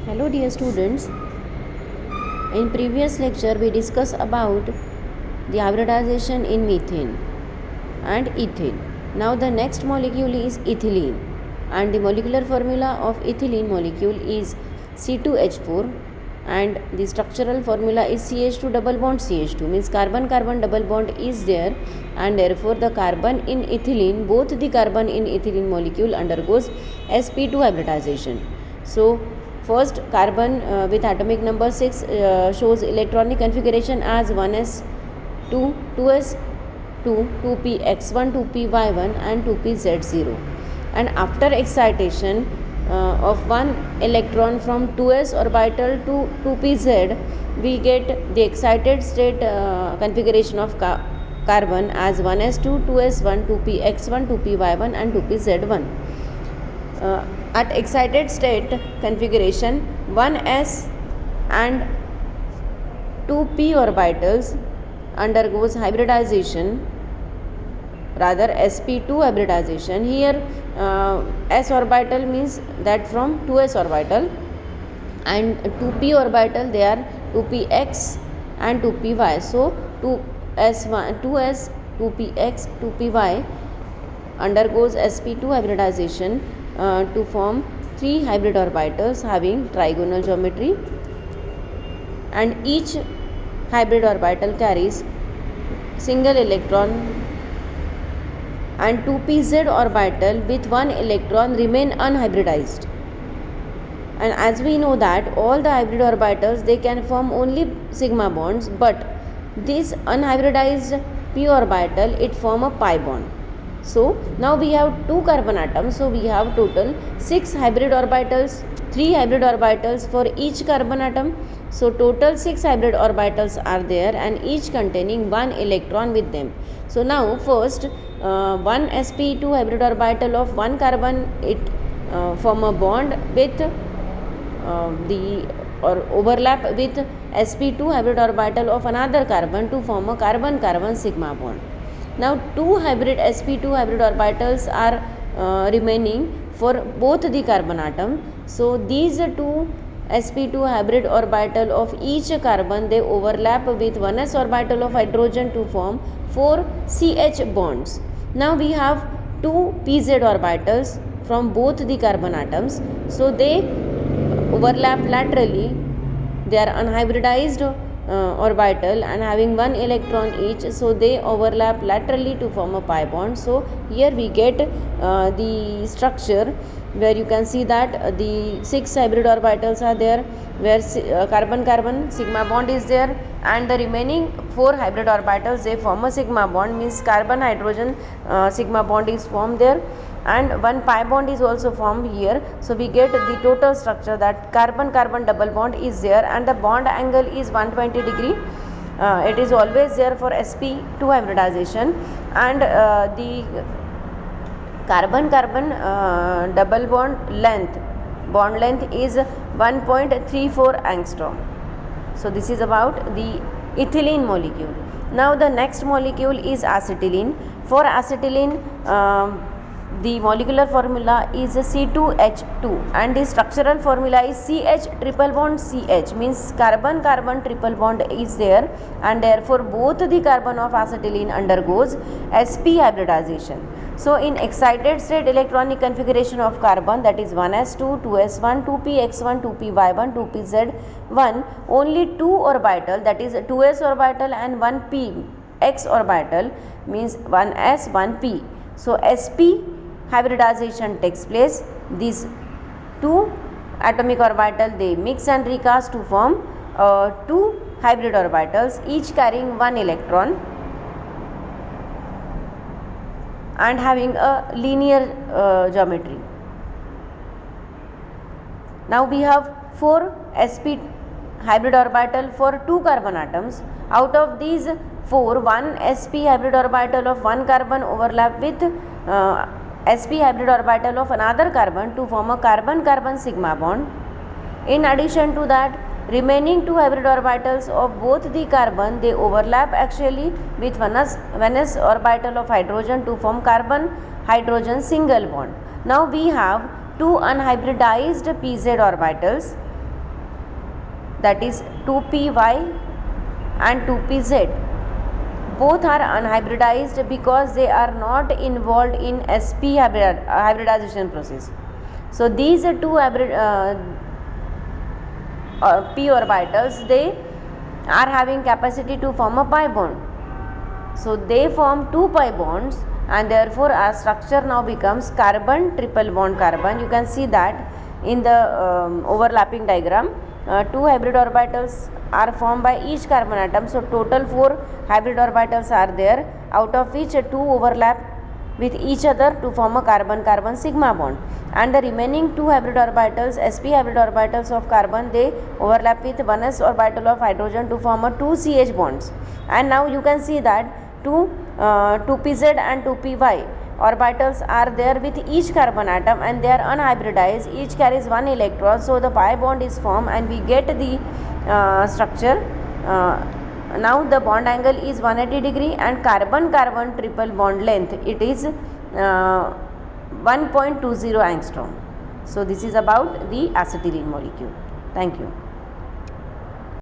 Hello dear students, in previous lecture we discussed about the hybridization in methane and ethane. Now the next molecule is ethylene and the molecular formula of ethylene molecule is C2H4 and the structural formula is CH2 double bond CH2, means carbon carbon double bond is there, and therefore the carbon in ethylene, both the carbon in ethylene molecule undergoes sp2 hybridization. So first carbon with atomic number 6 shows electronic configuration as 1s2, 2s2, 2px1, 2py1 and 2pz0, and after excitation of one electron from 2s orbital to 2pz, we get the excited state configuration of carbon as 1s2, 2s1, 2px1, 2py1 and 2pz1. At excited state configuration, 1s and 2p orbitals undergoes hybridization, rather sp2 hybridization. Here s orbital means that from 2s orbital, and 2p orbital they are 2px and 2py. So 2s1, 2s, 2px, 2py undergoes sp2 hybridization to form 3 hybrid orbitals having trigonal geometry, and each hybrid orbital carries single electron, and 2pz orbital with one electron remain unhybridized. And as we know that all the hybrid orbitals they can form only sigma bonds, but this unhybridized p orbital it form a pi bond. So now we have 2 carbon atoms, so we have total 6 hybrid orbitals, 3 hybrid orbitals for each carbon atom. So total 6 hybrid orbitals are there and each containing 1 electron with them. So now first one sp2 hybrid orbital of one carbon, it form a bond with overlap with sp2 hybrid orbital of another carbon to form a carbon carbon sigma bond. Now 2 hybrid sp2 hybrid orbitals are remaining for both the carbon atom. So these 2 sp2 hybrid orbital of each carbon they overlap with 1s orbital of hydrogen to form 4 ch bonds. Now we have 2 pz orbitals from both the carbon atoms, so they overlap laterally, they are unhybridized orbital and having 1 electron each, so they overlap laterally to form a pi bond. So here we get the structure where you can see that the 6 hybrid orbitals are there, where carbon carbon sigma bond is there, and the remaining 4 hybrid orbitals they form a sigma bond, means carbon hydrogen sigma bond is formed there, and 1 pi bond is also formed here. So we get the total structure that carbon carbon double bond is there and the bond angle is 120 degree. It is always there for sp2 hybridization, and the carbon carbon double bond length is 1.34 angstrom. So this is about the ethylene molecule. Now the next molecule is acetylene. For acetylene the molecular formula is C2H2 and the structural formula is CH triple bond CH, means carbon carbon triple bond is there, and therefore both the carbon of acetylene undergoes sp hybridization. So in excited state electronic configuration of carbon, that is 1s2, 2s1, 2px1, 2py1, 2pz1, only 2 orbital, that is 2s orbital and 1px orbital, means 1s 1p. So sp hybridization takes place. These 2 atomic orbital they mix and recast to form 2 hybrid orbitals, each carrying 1 electron and having a linear geometry. Now we have 4 sp hybrid orbital for 2 carbon atoms. Out of these 4, 1 sp hybrid orbital of 1 carbon overlap with sp hybrid orbital of another carbon to form a carbon carbon sigma bond. In addition to that, remaining 2 hybrid orbitals of both the carbon they overlap actually with 1s orbital of hydrogen to form carbon hydrogen single bond. Now we have 2 unhybridized pz orbitals that is 2py and 2pz. Both are unhybridized because they are not involved in sp hybridization process. So these two p orbitals, they are having capacity to form a pi bond. So they form 2 pi bonds, and therefore our structure now becomes carbon triple bond carbon. You can see that in the overlapping diagram. 2 hybrid orbitals are formed by each carbon atom. So total 4 hybrid orbitals are there, out of which 2 overlap with each other to form a carbon-carbon sigma bond, and the remaining 2 hybrid orbitals, sp hybrid orbitals of carbon, they overlap with 1s orbital of hydrogen to form a 2 CH bonds. And now you can see that 2pz and 2py orbitals are there with each carbon atom, and they are unhybridized, each carries 1 electron. So the pi bond is formed and we get the structure. Now the bond angle is 180 degree, and carbon-carbon triple bond length, it is 1.20 angstrom. So this is about the acetylene molecule. Thank you.